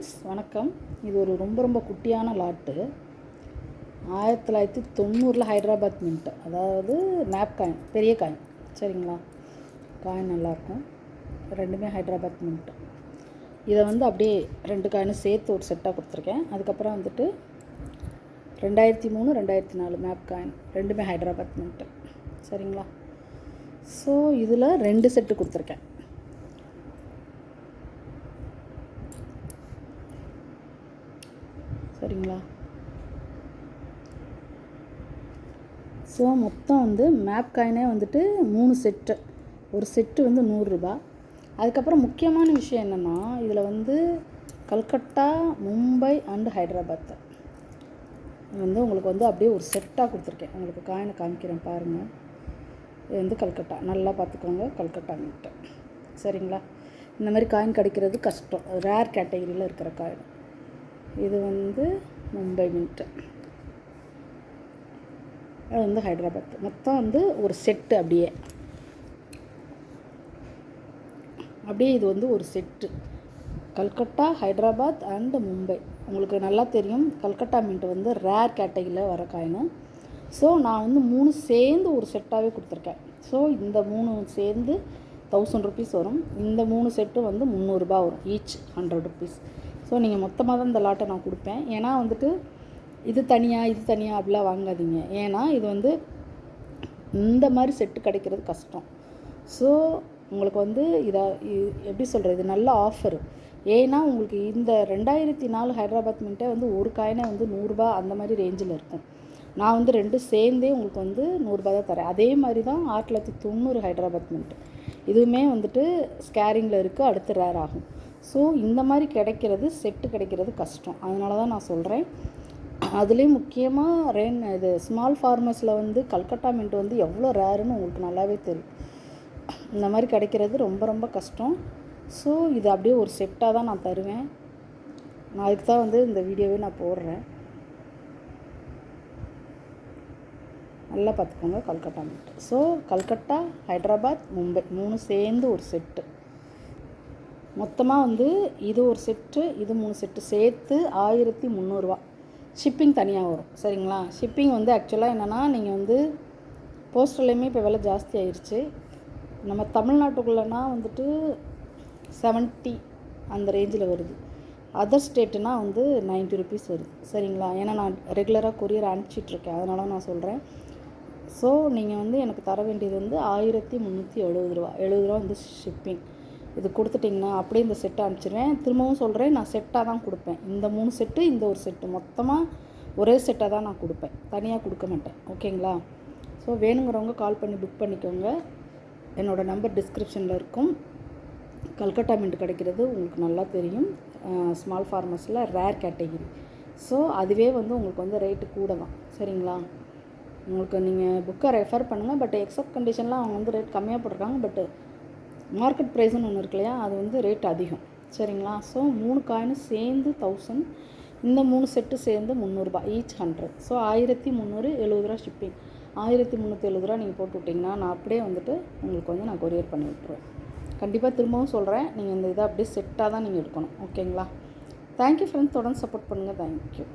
Friends, வணக்கம். இது ஒரு ரொம்ப குட்டியான லாட்டு. 1990 ஹைதராபாத் மின்ட், அதாவது மேப் காயின், பெரிய காயின். சரிங்களா? காயின் நல்லாயிருக்கும். ரெண்டுமே ஹைதராபாத் மின்ட். இதை அப்படியே 2 காயினும் சேர்த்து ஒரு செட்டாக கொடுத்துருக்கேன். அதுக்கப்புறம் 2003 2004 மேப் காயின், ரெண்டுமே ஹைதராபாத் மின்ட். சரிங்களா? ஸோ இதில் 2 செட்டு கொடுத்துருக்கேன். சரிங்களா? ஸோ மொத்தம் மேப் காயினே 3 செட்டு. ஒரு செட்டு 100 ரூபா. அதுக்கப்புறம் முக்கியமான விஷயம் என்னென்னா, இதில் கல்கட்டா, மும்பை அண்டு ஹைதராபாத் உங்களுக்கு அப்படியே ஒரு செட்டாக கொடுத்துருக்கேன். உங்களுக்கு காயினை காமிக்கிறேன் பாருங்கள். இது கல்கட்டா, நல்லா பார்த்துக்கோங்க. கல்கட்டா மின்ட்டு. சரிங்களா? இந்த மாதிரி காயின் கிடைக்கிறது கஷ்டம், ரேர் கேட்டகிரியில் இருக்கிற காயின். இது மும்பை மின்ட்டு, அது ஹைதராபாத். மொத்தம் ஒரு செட்டு. அப்படியே இது ஒரு செட்டு. கல்கட்டா, ஹைதராபாத் அண்டு மும்பை. உங்களுக்கு நல்லா தெரியும், கல்கட்டா மின்ட் ரேர் கேட்டகிரியில் வர காயின். ஸோ நான் 3 சேர்ந்து ஒரு செட்டாகவே கொடுத்துருக்கேன். ஸோ இந்த 3 சேர்ந்து 1000 ருபீஸ் வரும். இந்த 3 செட்டு 300 ரூபா வரும், ஈச் 100 ருபீஸ். ஸோ நீங்கள் மொத்தமாக தான் இந்த லாட்டை நான் கொடுப்பேன். ஏன்னா இது தனியாக அப்படிலாம் வாங்காதீங்க. ஏன்னா இது இந்த மாதிரி செட்டு கிடைக்கிறது கஷ்டம். ஸோ உங்களுக்கு இதை எப்படி சொல்கிறது, நல்ல ஆஃபர். ஏன்னா உங்களுக்கு இந்த 2004 ஹைதராபாத் மின்ட்டே ஒரு காயினே 100 ரூபா அந்த மாதிரி ரேஞ்சில் இருக்கும். நான் 2 சேர்ந்தே உங்களுக்கு 100 ரூபா தான் தரேன். அதே மாதிரி தான் 1990 ஹைதராபாத் மின்ட். இதுவுமே ஸ்கேரிங்கில் இருக்குது, அடுத்து ரேர் ஆகும். ஸோ இந்த மாதிரி கிடைக்கிறது, செட்டு கிடைக்கிறது கஷ்டம். அதனால தான் நான் சொல்கிறேன். அதுலேயும் முக்கியமாக இது ஸ்மால் ஃபார்மர்ஸில் கல்கட்டா மின்ட் எவ்வளோ ரேருன்னு உங்களுக்கு நல்லாவே தெரியும். இந்த மாதிரி கிடைக்கிறது ரொம்ப கஷ்டம். ஸோ இது அப்படியே ஒரு செட்டாக தான் நான் தருவேன். நான் அதுக்கு தான் இந்த வீடியோவே நான் போடுறேன். நல்லா பார்த்துக்கோங்க. கல்கட்டா மின்ட். ஸோ கல்கட்டா, ஹைதராபாத், மும்பை 3 சேர்ந்து ஒரு செட்டு. மொத்தமாக இது ஒரு செட்டு, இது 3 செட்டு சேர்த்து 1300 ரூபா. ஷிப்பிங் தனியாக வரும். சரிங்களா? ஷிப்பிங் ஆக்சுவலாக என்னென்னா, நீங்கள் போஸ்டர்லேயுமே இப்போ விலை ஜாஸ்தி ஆயிடுச்சு. நம்ம தமிழ்நாட்டுக்குள்ளனா 70 அந்த ரேஞ்சில் வருது. அதர் ஸ்டேட்டுனா 90 ருபீஸ் வருது. சரிங்களா? ஏன்னா நான் ரெகுலராக கொரியர் அனுப்பிச்சிட்ருக்கேன், அதனால நான் சொல்கிறேன். ஸோ நீங்கள் எனக்கு தர வேண்டியது 1370 ரூபா. 70 ரூபா ஷிப்பிங். இது கொடுத்துட்டிங்கன்னா அப்படியே இந்த செட்டை அனுப்பிச்சிடுவேன். திரும்பவும் சொல்கிறேன், நான் செட்டாக தான் கொடுப்பேன். இந்த 3 செட்டு, இந்த ஒரு செட்டு, மொத்தமாக ஒரே செட்டாக தான் நான் கொடுப்பேன், தனியாக கொடுக்க மாட்டேன். ஓகேங்களா? ஸோ வேணுங்கிறவங்க கால் பண்ணி புக் பண்ணிக்கோங்க. என்னோடய நம்பர் டிஸ்கிரிப்ஷனில் இருக்கும். கல்கட்டா மின்ட் கிடைக்கிறது உங்களுக்கு நல்லா தெரியும். ஸ்மால் ஃபார்மர்ஸில் ரேர் கேட்டகிரி. ஸோ அதுவே உங்களுக்கு ரேட்டு கூட தான். சரிங்களா? உங்களுக்கு நீங்கள் புக்கை ரெஃபர் பண்ணுங்கள். பட் எக்ஸப்ட் கண்டிஷன்லாம் அவங்க ரேட் கம்மியாக போட்டிருக்காங்க. பட்டு மார்க்கெட் ப்ரைஸ்னு ஒன்று இருக்கு இல்லையா, அது ரேட் அதிகம். சரிங்களா? ஸோ 3 காயினும் சேர்ந்து 1000, இந்த 3 செட்டு சேர்ந்து 300 ரூபா, ஈச் 100. ஸோ 1370 ரூபா ஷிப்பிங். 1370 ரூபா நீங்கள் போட்டு விட்டிங்கன்னா நான் அப்படியே உங்களுக்கு நான் கொரியர் பண்ணி விட்டுருவேன். கண்டிப்பாக திரும்பவும் சொல்கிறேன், நீங்கள் இந்த இதை அப்படியே செட்டாக தான் நீங்கள் எடுக்கணும். ஓகேங்களா? Thank you friends. தொடர்ந்து சப்போர்ட் பண்ணுங்கள். தேங்க்யூ.